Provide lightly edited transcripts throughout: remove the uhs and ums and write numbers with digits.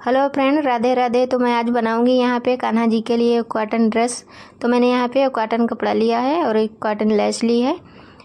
Hello friend, Radhe Radhe. तो मैं आज बनाऊंगी यहाँ पे कान्हा जी के लिए कॉटन ड्रेस। तो मैंने यहाँ पे कॉटन कपड़ा लिया है और एक कॉटन लेस ली है।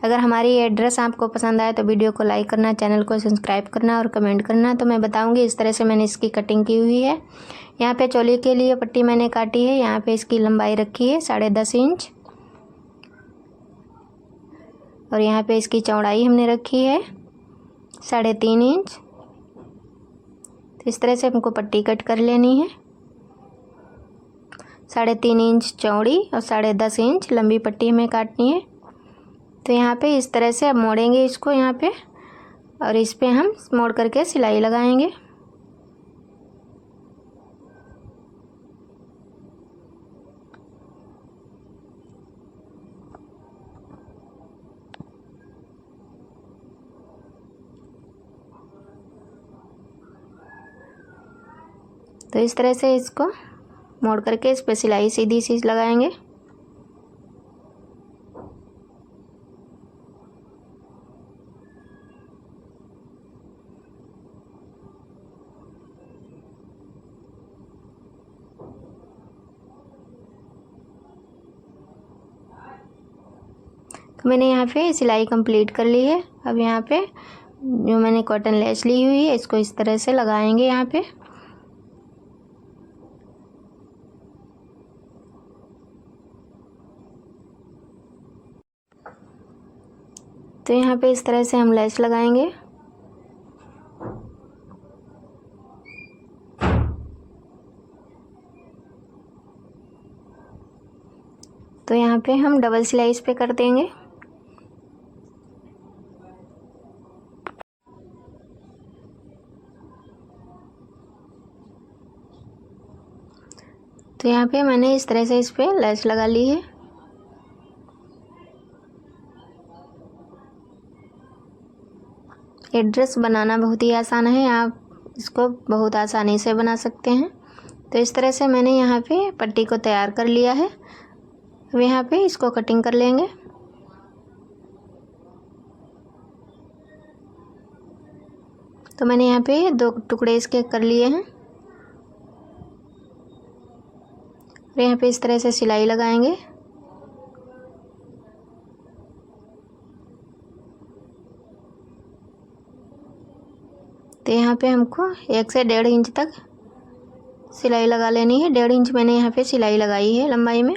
अगर हमारी ये ड्रेस आपको पसंद आए तो वीडियो को लाइक करना, चैनल को सब्सक्राइब करना और कमेंट करना। तो मैं बताऊंगी इस तरह से मैंने इसकी कटिंग की हुई है। यहाँ पे चोली के लिए पट्टी मैंने काटी है। यहाँ पे इसकी लंबाई रखी है 10.5 इंच और यहाँ पे इसकी चौड़ाई हमने रखी है 3.5 इंच। इस तरह से हमको पट्टी कट कर लेनी है। 3.5 इंच चौड़ी और 10.5 इंच लंबी पट्टी हमें काटनी है। तो यहाँ पे इस तरह से अब मोड़ेंगे इसको यहाँ पे, और इस पे हम मोड़ करके सिलाई लगाएंगे। तो इस तरह से इसको मोड़ करके इस पे सिलाई सीधी सी लगाएंगे। तो मैंने यहाँ पे सिलाई कंप्लीट कर ली है। अब यहाँ पे जो मैंने कॉटन लेस ली हुई है इसको इस तरह से लगाएंगे यहाँ पे। तो यहाँ पे इस तरह से हम लेस लगाएंगे। तो यहाँ पे हम डबल सिलाई इस पे कर देंगे। तो यहाँ पे मैंने इस तरह से इस पे लेस लगा ली है। ये ड्रेस बनाना बहुत ही आसान है, आप इसको बहुत आसानी से बना सकते हैं। तो इस तरह से मैंने यहाँ पे पट्टी को तैयार कर लिया है। अब यहाँ पे इसको कटिंग कर लेंगे। तो मैंने यहाँ पे 2 टुकड़े इसके कर लिए हैं और यहाँ पे इस तरह से सिलाई लगाएंगे। तो यहाँ पे हमको 1 से 1.5 इंच तक सिलाई लगा लेनी है। 1.5 इंच मैंने यहाँ पे सिलाई लगाई है लंबाई में।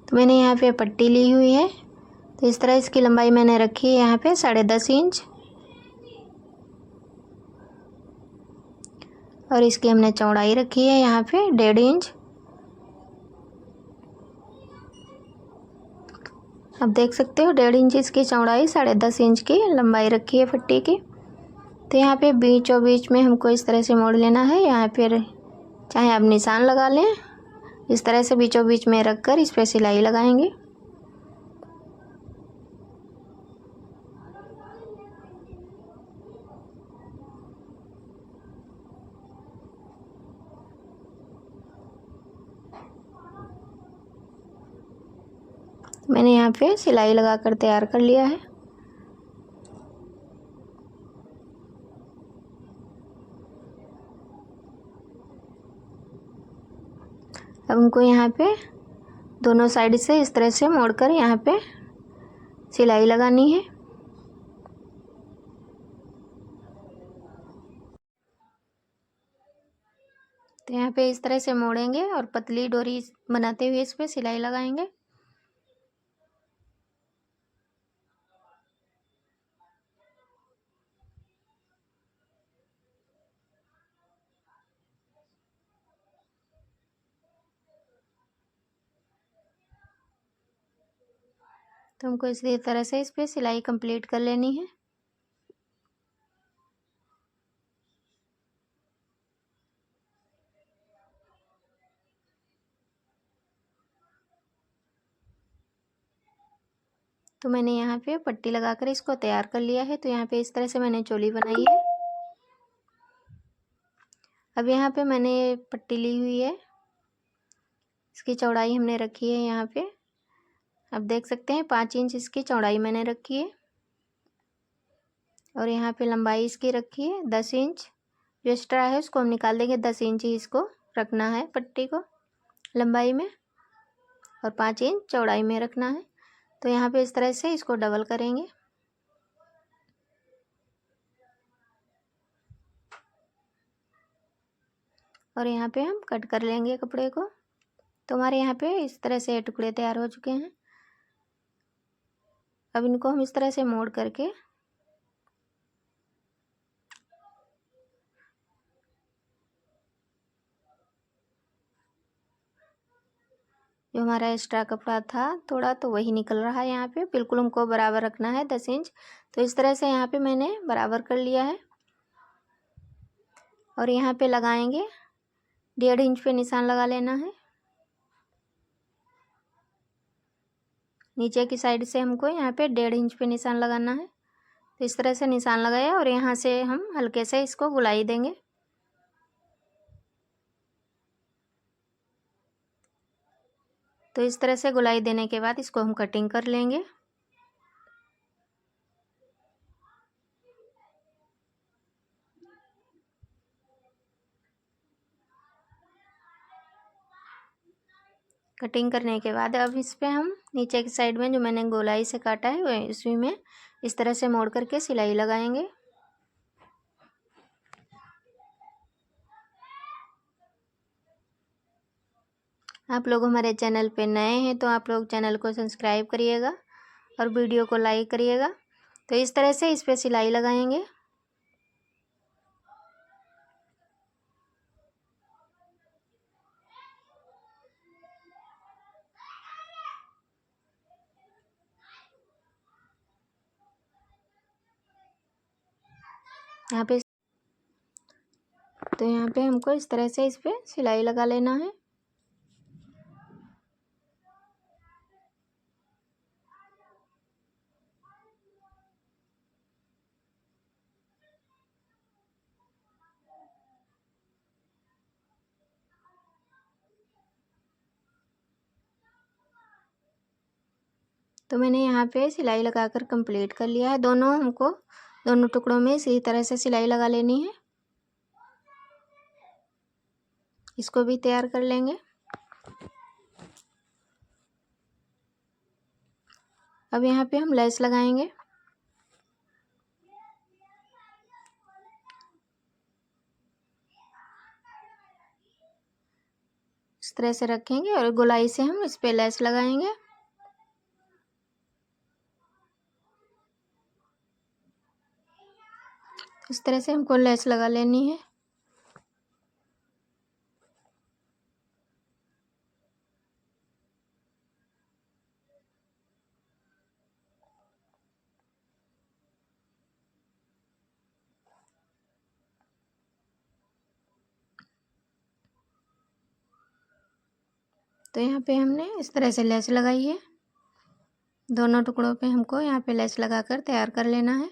तो मैंने यहाँ पे पट्टी ली हुई है। तो इस तरह इसकी लंबाई मैंने रखी है यहाँ पे 10.5 इंच और इसकी हमने चौड़ाई रखी है यहाँ पे 1.5 इंच। अब देख सकते हो 1.5 इंच इसकी चौड़ाई, 10.5 इंच की लंबाई रखी है पट्टी की। तो यहाँ पे बीचों बीच में हमको इस तरह से मोड़ लेना है। यहाँ पे चाहे आप निशान लगा लें, इस तरह से बीचों बीच में रख कर इस पे सिलाई लगाएंगे। मैंने यहाँ पे सिलाई लगा कर तैयार कर लिया है। अब उनको यहाँ पे दोनों साइड से इस तरह से मोड़कर यहाँ पे सिलाई लगानी है। तो यहाँ पे इस तरह से मोड़ेंगे और पतली डोरी बनाते हुए इस पे सिलाई लगाएंगे। तो हमको इसी तरह से इस पे सिलाई कंप्लीट कर लेनी है। तो मैंने यहाँ पे पट्टी लगाकर इसको तैयार कर लिया है। तो यहाँ पे इस तरह से मैंने चोली बनाई है। अब यहाँ पे मैंने पट्टी ली हुई है, इसकी चौड़ाई हमने रखी है यहाँ पे अब देख सकते हैं 5 इंच इसकी चौड़ाई मैंने रखी है और यहाँ पे लंबाई इसकी रखी है 10 इंच। जो एक्स्ट्रा है उसको हम निकाल देंगे। 10 इंच ही इसको रखना है पट्टी को लंबाई में और 5 इंच चौड़ाई में रखना है। तो यहाँ पे इस तरह से इसको डबल करेंगे और यहाँ पे हम कट कर लेंगे कपड़े को। तो हमारे यहाँ पे इस तरह से टुकड़े तैयार हो चुके हैं। अब इनको हम इस तरह से मोड़ करके जो हमारा एक्स्ट्रा कपड़ा था थोड़ा तो वही निकल रहा है। यहाँ पे बिल्कुल हमको बराबर रखना है 10 इंच। तो इस तरह से यहाँ पे मैंने बराबर कर लिया है और यहाँ पे लगाएंगे 1.5 इंच पे निशान लगा लेना है। नीचे की साइड से हमको यहाँ पे 1.5 इंच पे निशान लगाना है। तो इस तरह से निशान लगाया और यहाँ से हम हल्के से इसको गुलाई देंगे। तो इस तरह से गुलाई देने के बाद इसको हम कटिंग कर लेंगे। कटिंग करने के बाद अब इस पे हम नीचे की साइड में जो मैंने गोलाई से काटा है वो इसी में इस तरह से मोड़ करके सिलाई लगाएंगे। आप लोग हमारे चैनल पे नए हैं तो आप लोग चैनल को सब्सक्राइब करिएगा और वीडियो को लाइक करिएगा। तो इस तरह से इस पे सिलाई लगाएंगे। यहाँ पे तो यहाँ पे हमको इस तरह से इस पे सिलाई लगा लेना है। तो मैंने यहाँ पे सिलाई लगाकर कंप्लीट कर लिया है। दोनों टुकड़ों में इसी तरह से सिलाई लगा लेनी है। इसको भी तैयार कर लेंगे। अब यहाँ पे हम लेस लगाएंगे। इस तरह से रखेंगे और गोलाई से हम इस पे लेस लगाएंगे। इस तरह से हमको लेस लगा लेनी है। तो यहाँ पे हमने इस तरह से लेस लगाई है। दोनों टुकड़ों पे हमको यहाँ पे लेस लगाकर तैयार कर लेना है।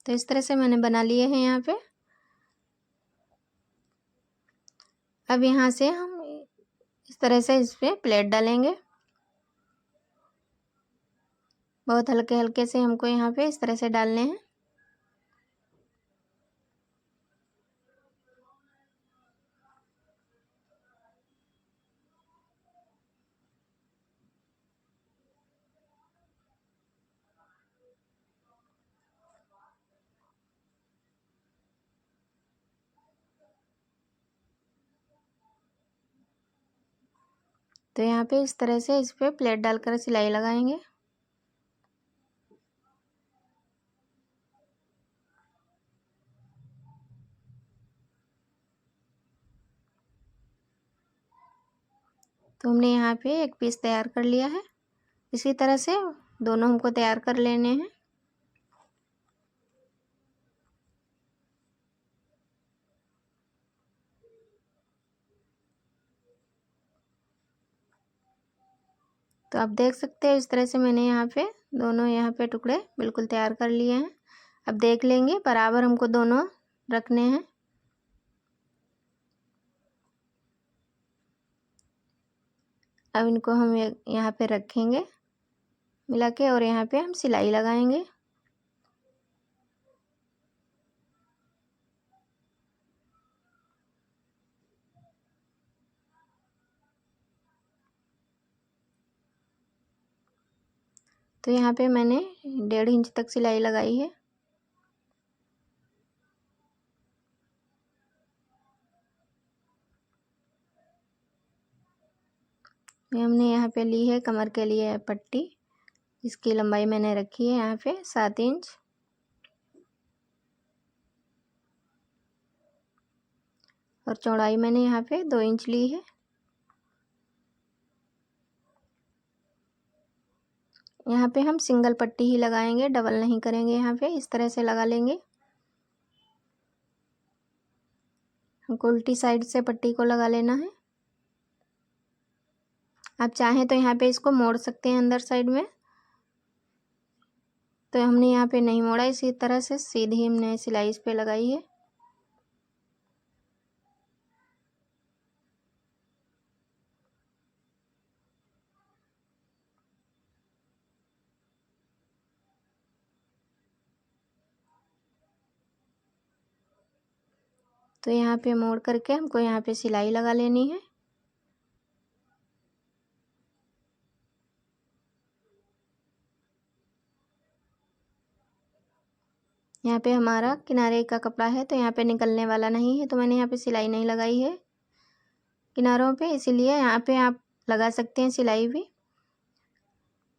तो इस तरह से मैंने बना लिए हैं यहाँ पे। अब यहाँ से हम इस तरह से इस पे प्लेट डालेंगे। बहुत हल्के हल्के से हमको यहाँ पे इस तरह से डालने हैं। तो यहाँ पे इस तरह से इस पे प्लेट डालकर सिलाई लगाएंगे। तो हमने यहाँ पे एक पीस तैयार कर लिया है। इसी तरह से दोनों हमको तैयार कर लेने हैं। तो आप देख सकते हैं इस तरह से मैंने यहाँ पे दोनों यहाँ पे टुकड़े बिल्कुल तैयार कर लिए हैं। अब देख लेंगे बराबर हमको दोनों रखने हैं। अब इनको हम यहाँ पे रखेंगे मिला के और यहाँ पे हम सिलाई लगाएंगे। तो यहाँ पे मैंने 1.5 इंच तक सिलाई लगाई है। हमने यहाँ पे ली है कमर के लिए पट्टी, इसकी लंबाई मैंने रखी है यहाँ पे 7 इंच और चौड़ाई मैंने यहाँ पे 2 इंच ली है। यहाँ पे हम सिंगल पट्टी ही लगाएंगे, डबल नहीं करेंगे। यहाँ पे इस तरह से लगा लेंगे। हमको उल्टी साइड से पट्टी को लगा लेना है। आप चाहें तो यहाँ पे इसको मोड़ सकते हैं अंदर साइड में, तो हमने यहाँ पे नहीं मोड़ा, इसी तरह से सीधी हमने सिलाई इस पे लगाई है। तो यहाँ पे मोड़ करके हमको यहाँ पे सिलाई लगा लेनी है। यहाँ पे हमारा किनारे का कपड़ा है तो यहाँ पे निकलने वाला नहीं है, तो मैंने यहाँ पे सिलाई नहीं लगाई है किनारों पे, इसीलिए यहाँ पे आप लगा सकते हैं सिलाई भी।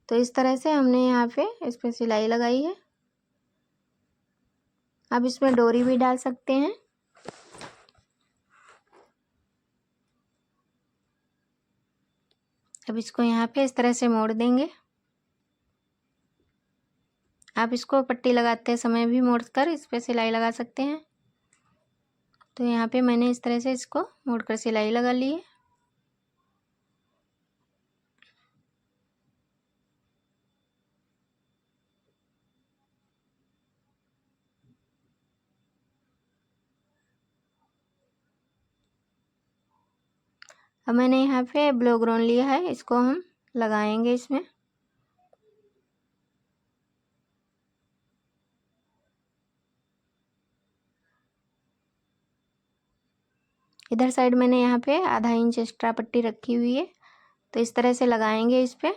तो इस तरह से हमने यहाँ पे इस पे सिलाई लगाई है। आप इसमें डोरी भी डाल सकते हैं। अब इसको यहाँ पे इस तरह से मोड़ देंगे। आप इसको पट्टी लगाते समय भी मोड़ कर इस पे सिलाई लगा सकते हैं। तो यहाँ पे मैंने इस तरह से इसको मोड़ कर सिलाई लगा ली है। अब मैंने यहाँ पे ब्लो ग्राउन लिया है, इसको हम लगाएंगे इसमें। इधर साइड मैंने यहाँ पे आधा इंच एक्स्ट्रा पट्टी रखी हुई है, तो इस तरह से लगाएंगे इस पे।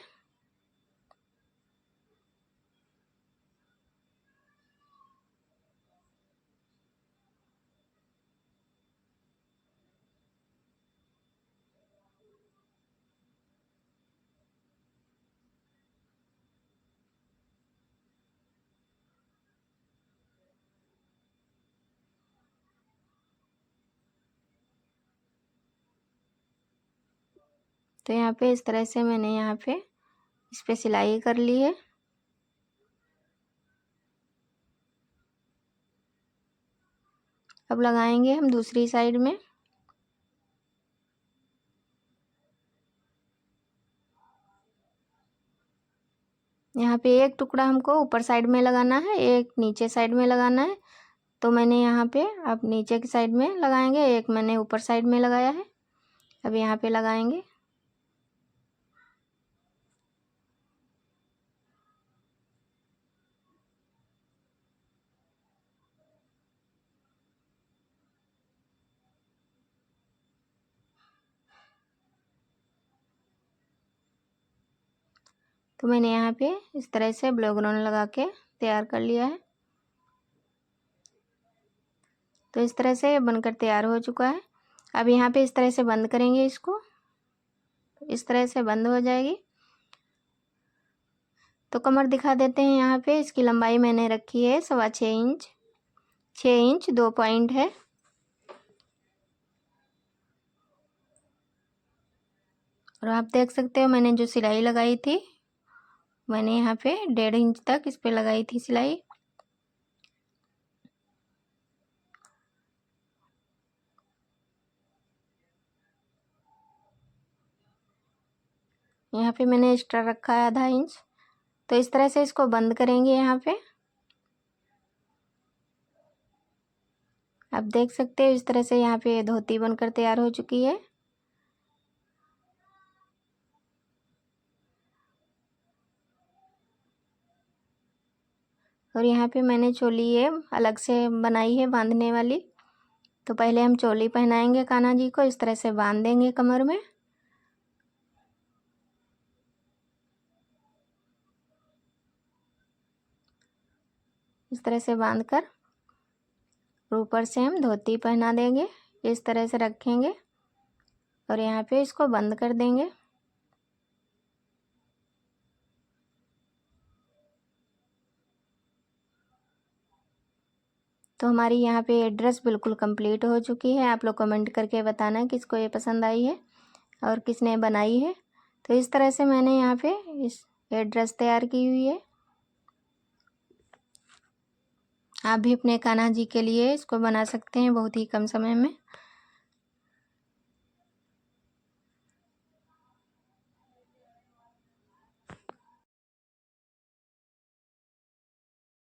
तो यहाँ पे इस तरह से मैंने यहाँ पे इस पे सिलाई कर ली है। अब लगाएंगे हम दूसरी साइड में। यहाँ पे एक टुकड़ा हमको ऊपर साइड में लगाना है, एक नीचे साइड में लगाना है। तो मैंने यहाँ पे अब नीचे की साइड में लगाएंगे, एक मैंने ऊपर साइड में लगाया है। अब यहाँ पे लगाएंगे। तो मैंने यहाँ पे इस तरह से ब्लो ग्राउन लगा के तैयार कर लिया है। तो इस तरह से बनकर तैयार हो चुका है। अब यहाँ पे इस तरह से बंद करेंगे इसको, इस तरह से बंद हो जाएगी। तो कमर दिखा देते हैं। यहाँ पे इसकी लंबाई मैंने रखी है 6.25 इंच, 6 इंच 2 पॉइंट है। और आप देख सकते हो मैंने जो सिलाई लगाई थी, मैंने यहाँ पे 1.5 इंच तक इस पे लगाई थी सिलाई। यहाँ पे मैंने एक्स्ट्रा रखा है आधा इंच। तो इस तरह से इसको बंद करेंगे। यहाँ पे आप देख सकते हो इस तरह से यहाँ पे धोती बनकर तैयार हो चुकी है। और यहाँ पे मैंने चोली ये अलग से बनाई है बांधने वाली। तो पहले हम चोली पहनाएंगे कान्हा जी को, इस तरह से बांध देंगे कमर में। इस तरह से बांधकर ऊपर से हम धोती पहना देंगे, इस तरह से रखेंगे और यहाँ पे इसको बंद कर देंगे। तो हमारी यहाँ पे ये ड्रेस बिल्कुल कंप्लीट हो चुकी है। आप लोग कमेंट करके बताना किसको ये पसंद आई है और किसने बनाई है। तो इस तरह से मैंने यहाँ पे ये ड्रेस तैयार की हुई है। आप भी अपने कान्हा जी के लिए इसको बना सकते हैं बहुत ही कम समय में।